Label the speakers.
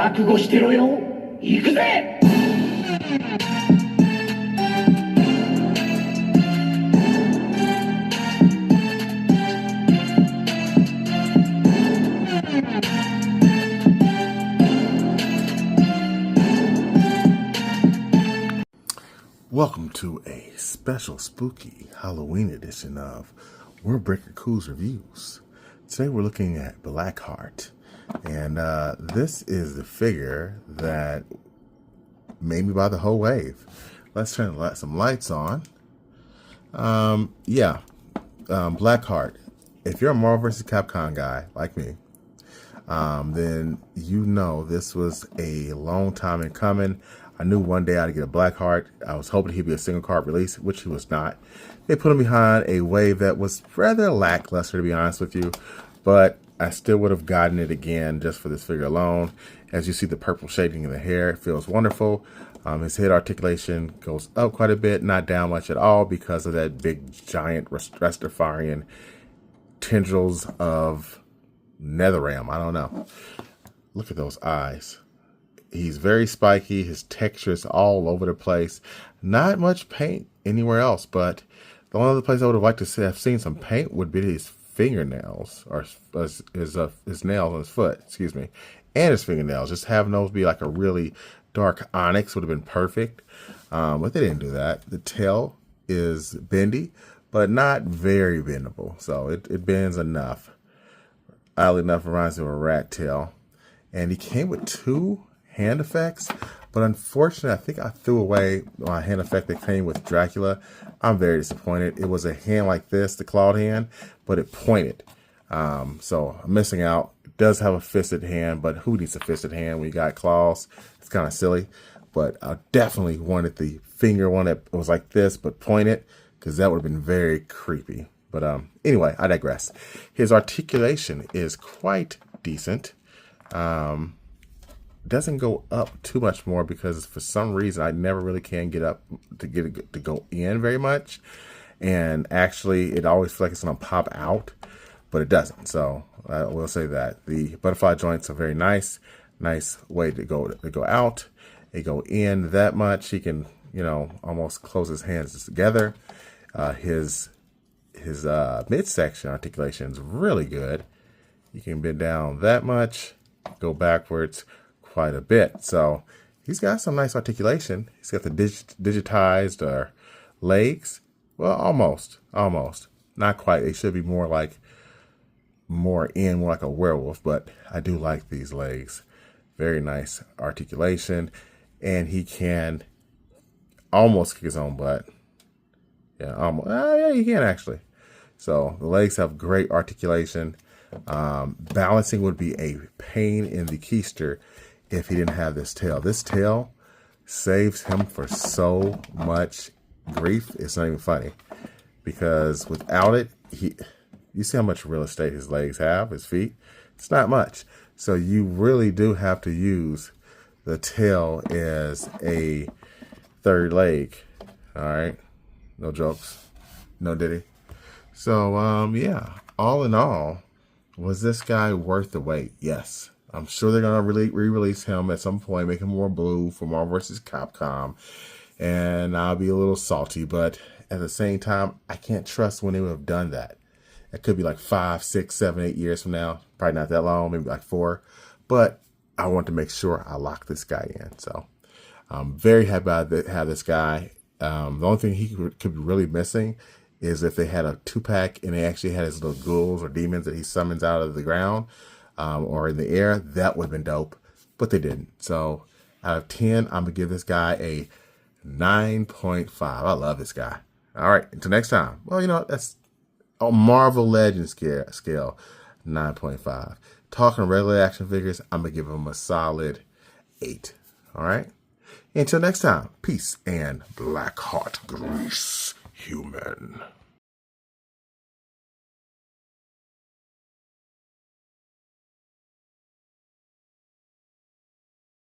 Speaker 1: 覚悟してろよ。行くぜ。
Speaker 2: Welcome to a special spooky Halloween edition of Wordbreaker Cool's Reviews. Today we're looking at Blackheart, and this is the figure that made me buy the whole wave. Let's turn some lights on. Blackheart. If you're a Marvel vs. Capcom guy like me, then you know this was a long time in coming. I knew one day I'd get a Blackheart. I was hoping he'd be a single card release, which he was not. They put him behind a wave that was rather lackluster, to be honest with you, but I still would have gotten it again just for this figure alone. As you see the purple shading in the hair, it feels wonderful. His head articulation goes up quite a bit, not down much at all because of that big giant Rastafarian tendrils of Netherrealm. I don't know. Look at those eyes. He's very spiky. His texture is all over the place. Not much paint anywhere else, but the only other place I would have liked to have seen some paint would be his fingernails, or his nails on his foot, excuse me, and his fingernails. Just having those be like a really dark onyx would have been perfect, but they didn't do that. The tail is bendy, but not very bendable, so it bends enough. Oddly enough, it reminds me of a rat tail. And he came with two hand effects, but unfortunately, I think I threw away my hand effect that came with Dracula. I'm very disappointed. It was a hand like this, the clawed hand, but it pointed. So I'm missing out. It does have a fisted hand, but who needs a fisted hand when you got claws? It's kind of silly, but I definitely wanted the finger one that was like this, but pointed, because that would have been very creepy. But anyway, I digress. His articulation is quite decent. Doesn't go up too much more because for some reason I never really can get up to get it to go in very much, and actually it always feels like it's gonna pop out, but it doesn't. So I will say that the butterfly joints are very nice way to go out. They go in that much. He can, you know, almost close his hands together. His midsection articulation is really good. You can bend down that much, go backwards quite a bit. So he's got some nice articulation. He's got the digitized legs. Well, almost. Not quite. They should be more like more like a werewolf, but I do like these legs. Very nice articulation. And he can almost kick his own butt. Yeah, almost. Yeah, he can actually. So the legs have great articulation. Balancing would be a pain in the keister if he didn't have this tail. This tail saves him for so much grief. It's not even funny, because without it, you see how much real estate his legs have, his feet. It's not much. So you really do have to use the tail as a third leg. All right. No jokes. No diddy. So, yeah, all in all, was this guy worth the wait? Yes. I'm sure they're going to re-release him at some point, make him more blue for Marvel vs. Capcom. And I'll be a little salty, but at the same time, I can't trust when they would have done that. It could be like 5, 6, 7, 8 years from now. Probably not that long, maybe like 4. But I want to make sure I lock this guy in. So I'm very happy to have this guy. The only thing he could be really missing is if they had a 2-pack and they actually had his little ghouls or demons that he summons out of the ground or in the air. That would have been dope, but they didn't. So out of 10, I'm going to give this guy a 9.5. I love this guy. All right, until next time. Well, you know, that's a Marvel Legends scale, 9.5. Talking regular action figures, I'm going to give him a solid 8. All right? Until next time, peace and Blackheart grease, human.